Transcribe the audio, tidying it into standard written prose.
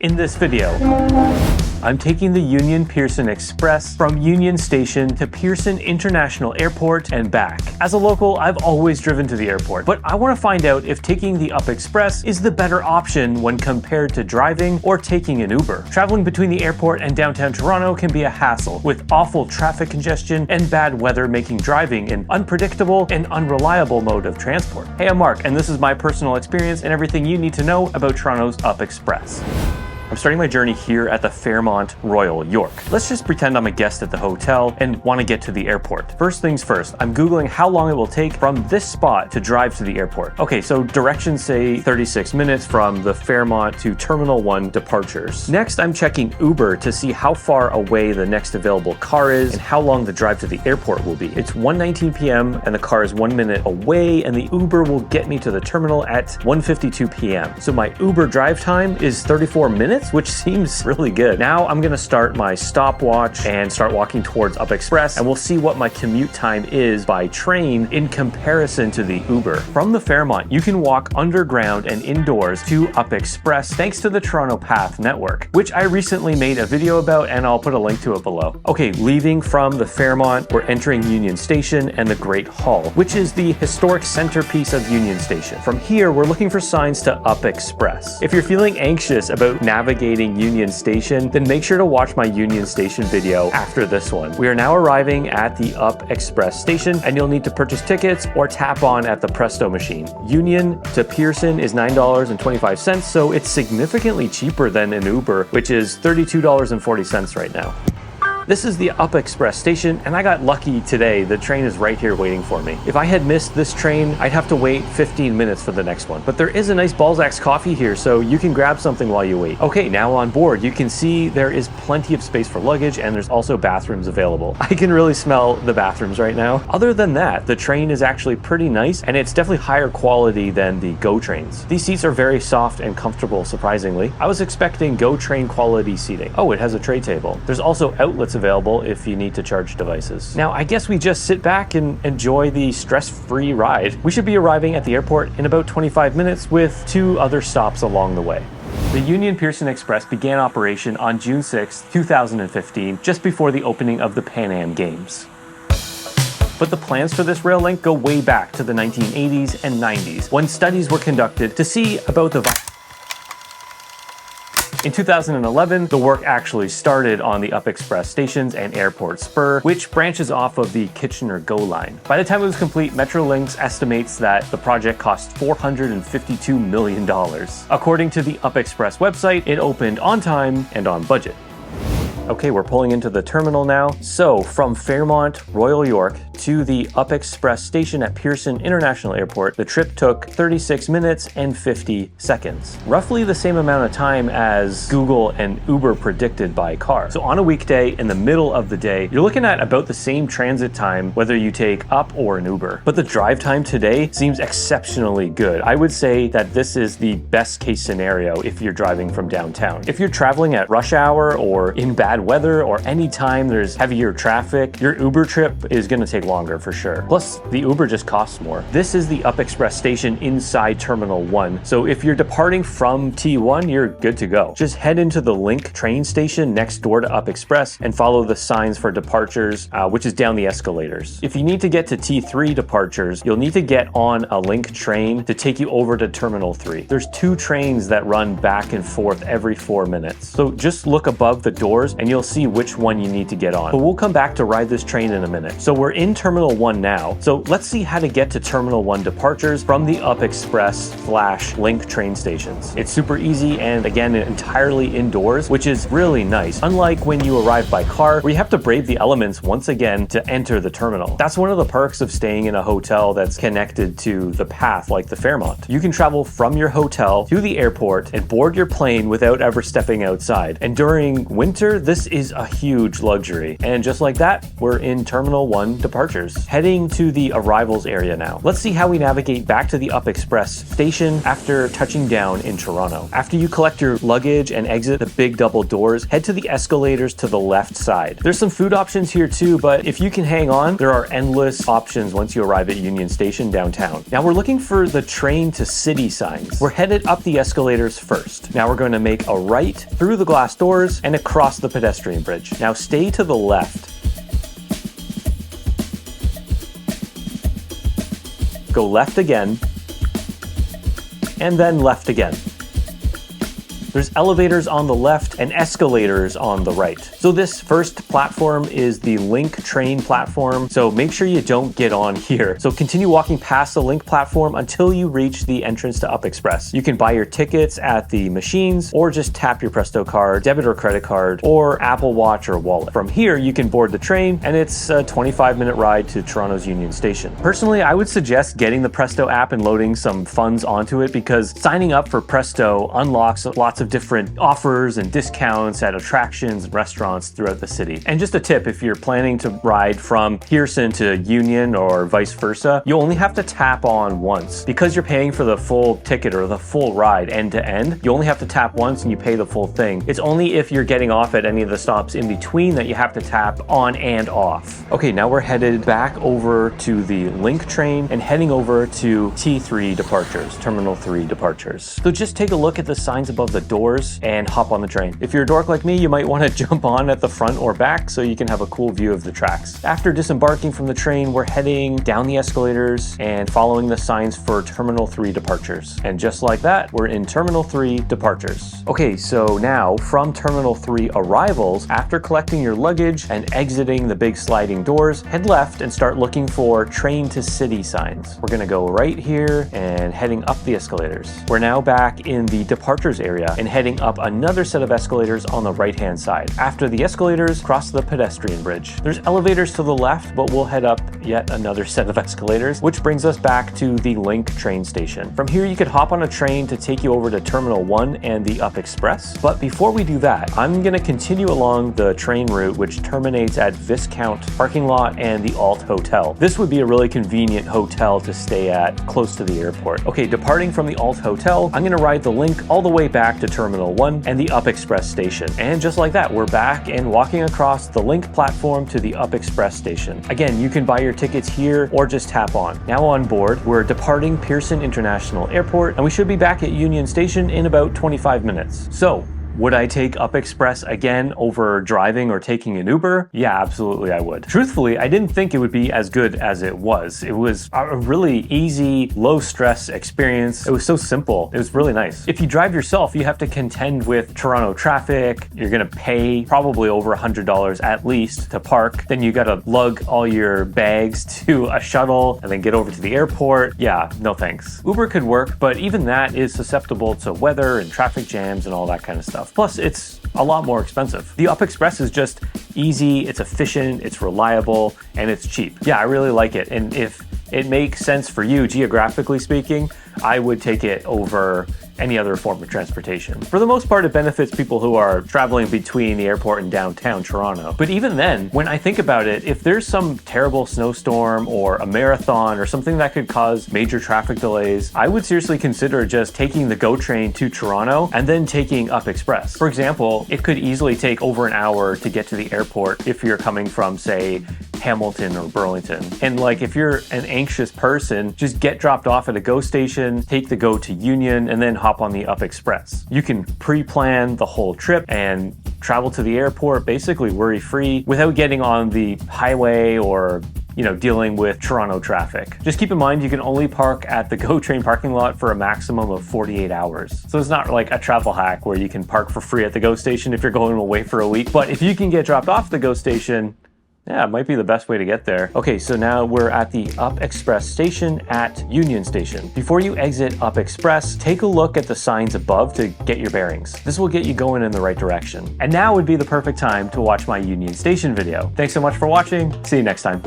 In this video, I'm taking the Union Pearson Express from Union Station to Pearson International Airport and back. As a local, I've always driven to the airport, but I want to find out if taking the Up Express is the better option when compared to driving or taking an Uber. Traveling between the airport and downtown Toronto can be a hassle, with awful traffic congestion and bad weather making driving an unpredictable and unreliable mode of transport. Hey, I'm Mark, and this is my personal experience and everything you need to know about Toronto's Up Express. I'm starting my journey here at the Fairmont Royal York. Let's just pretend I'm a guest at the hotel and want to get to the airport. First things first, I'm Googling how long it will take from this spot to drive to the airport. Okay, so directions say 36 minutes from the Fairmont to Terminal 1 departures. Next, I'm checking Uber to see how far away the next available car is and how long the drive to the airport will be. It's 1:19 p.m. and the car is 1 minute away, and the Uber will get me to the terminal at 1:52 p.m. So my Uber drive time is 34 minutes, which seems really good. Now I'm gonna start my stopwatch and start walking towards Up Express, and we'll see what my commute time is by train in comparison to the Uber. From the Fairmont, you can walk underground and indoors to Up Express thanks to the Toronto Path network, which I recently made a video about, and I'll put a link to it below. Okay, leaving from the Fairmont, we're entering Union Station and the Great Hall, which is the historic centerpiece of Union Station. From here, we're looking for signs to Up Express. If you're feeling anxious about navigating Union Station, then make sure to watch my Union Station video after this one. We are now arriving at the Up Express station, and you'll need to purchase tickets or tap on at the Presto machine. Union to Pearson is $9.25, so it's significantly cheaper than an Uber, which is $32.40 right now. This is the Up Express station, and I got lucky today. The train is right here waiting for me. If I had missed this train, I'd have to wait 15 minutes for the next one. But there is a nice Balzac's coffee here, so you can grab something while you wait. Okay, now on board, you can see there is plenty of space for luggage, and there's also bathrooms available. I can really smell the bathrooms right now. Other than that, the train is actually pretty nice, and it's definitely higher quality than the GO trains. These seats are very soft and comfortable, surprisingly. I was expecting GO train quality seating. Oh, it has a tray table. There's also outlets available if you need to charge devices. Now, I guess we just sit back and enjoy the stress-free ride. We should be arriving at the airport in about 25 minutes with 2 other stops along the way. The Union Pearson Express began operation on June 6, 2015, just before the opening of the Pan Am Games. But the plans for this rail link go way back to the 1980s and 90s, when studies were conducted to see about the In 2011, the work actually started on the Up Express stations and Airport Spur, which branches off of the Kitchener GO line. By the time it was complete, Metrolinx estimates that the project cost $452 million. According to the Up Express website, it opened on time and on budget. Okay, we're pulling into the terminal now. So from Fairmont Royal York to the Up Express station at Pearson International Airport, the trip took 36 minutes and 50 seconds. Roughly the same amount of time as Google and Uber predicted by car. So on a weekday in the middle of the day, you're looking at about the same transit time whether you take Up or an Uber. But the drive time today seems exceptionally good. I would say that this is the best case scenario if you're driving from downtown. If you're traveling at rush hour or in bad weather or any time there's heavier traffic, your Uber trip is going to take longer for sure. Plus, the Uber just costs more. This is the Up Express station inside Terminal 1. So if you're departing from T1, you're good to go. Just head into the Link train station next door to Up Express and follow the signs for departures, which is down the escalators. If you need to get to T3 departures, you'll need to get on a Link train to take you over to Terminal 3. There's 2 trains that run back and forth every 4 minutes. So just look above the doors and you'll see which one you need to get on. But we'll come back to ride this train in a minute. So we're in Terminal 1 now. So let's see how to get to Terminal 1 departures from the Up Express / Link train stations. It's super easy and again, entirely indoors, which is really nice. Unlike when you arrive by car, where you have to brave the elements once again to enter the terminal. That's one of the perks of staying in a hotel that's connected to the path like the Fairmont. You can travel from your hotel to the airport and board your plane without ever stepping outside. And during winter, this is a huge luxury. And just like that, we're in Terminal 1 departure. departures. Heading to the arrivals area now. Let's see how we navigate back to the Up Express station after touching down in Toronto. After you collect your luggage and exit the big double doors, head to the escalators to the left side. There's some food options here too, but if you can hang on, there are endless options once you arrive at Union Station downtown. Now we're looking for the train to city signs. We're headed up the escalators first. Now we're going to make a right through the glass doors and across the pedestrian bridge. Now stay to the left. Go left again, and then left again. There's elevators on the left and escalators on the right. So this first platform is the Link train platform, so make sure you don't get on here. So continue walking past the Link platform until you reach the entrance to Up Express. You can buy your tickets at the machines or just tap your Presto card, debit or credit card, or Apple Watch or wallet. From here, you can board the train and it's a 25-minute ride to Toronto's Union Station. Personally, I would suggest getting the Presto app and loading some funds onto it because signing up for Presto unlocks lots of different offers and discounts at attractions and restaurants throughout the city. And just a tip, if you're planning to ride from Pearson to Union or vice versa, you only have to tap on once. Because you're paying for the full ticket or the full ride end to end, you only have to tap once and you pay the full thing. It's only if you're getting off at any of the stops in between that you have to tap on and off. Okay, now we're headed back over to the Link train and heading over to T3 departures, Terminal 3 departures. So just take a look at the signs above the doors and hop on the train. If you're a dork like me, you might want to jump on at the front or back so you can have a cool view of the tracks. After disembarking from the train, we're heading down the escalators and following the signs for Terminal 3 departures. And just like that, we're in Terminal 3 departures. Okay, so now from Terminal 3 arrivals, after collecting your luggage and exiting the big sliding doors, head left and start looking for train to city signs. We're gonna go right here and heading up the escalators. We're now back in the departures area and heading up another set of escalators on the right-hand side. After the escalators, cross the pedestrian bridge. There's elevators to the left, but we'll head up yet another set of escalators, which brings us back to the Link train station. From here, you could hop on a train to take you over to Terminal 1 and the Up Express. But before we do that, I'm gonna continue along the train route, which terminates at Viscount parking lot and the Alt Hotel. This would be a really convenient hotel to stay at close to the airport. Okay, departing from the Alt Hotel, I'm gonna ride the Link all the way back to Terminal 1 and the Up Express station. And just like that, we're back and walking across the Link platform to the Up Express station. Again, you can buy your tickets here or just tap on. Now on board, we're departing Pearson International Airport and we should be back at Union Station in about 25 minutes. So, would I take Up Express again over driving or taking an Uber? Yeah, absolutely I would. Truthfully, I didn't think it would be as good as it was. It was a really easy, low-stress experience. It was so simple. It was really nice. If you drive yourself, you have to contend with Toronto traffic. You're gonna pay probably over $100 at least to park. Then you gotta lug all your bags to a shuttle and then get over to the airport. Yeah, no thanks. Uber could work, but even that is susceptible to weather and traffic jams and all that kind of stuff. Plus, it's a lot more expensive. The Up Express is just easy, it's efficient, it's reliable, and it's cheap. Yeah, I really like it. And if it makes sense for you, geographically speaking, I would take it over any other form of transportation. For the most part, it benefits people who are traveling between the airport and downtown Toronto. But even then, when I think about it, if there's some terrible snowstorm or a marathon or something that could cause major traffic delays, I would seriously consider just taking the GO train to Toronto and then taking Up Express. For example, it could easily take over an hour to get to the airport if you're coming from, say, Hamilton or Burlington. And like, if you're an anxious person, just get dropped off at a GO station, take the GO to Union, and then hop on the Up Express. You can pre-plan the whole trip and travel to the airport basically worry-free without getting on the highway or dealing with Toronto traffic. Just keep in mind, you can only park at the GO train parking lot for a maximum of 48 hours. So it's not like a travel hack where you can park for free at the GO station if you're going away for a week. But if you can get dropped off the GO station, yeah, it might be the best way to get there. Okay, so now we're at the Up Express station at Union Station. Before you exit Up Express, take a look at the signs above to get your bearings. This will get you going in the right direction. And now would be the perfect time to watch my Union Station video. Thanks so much for watching. See you next time.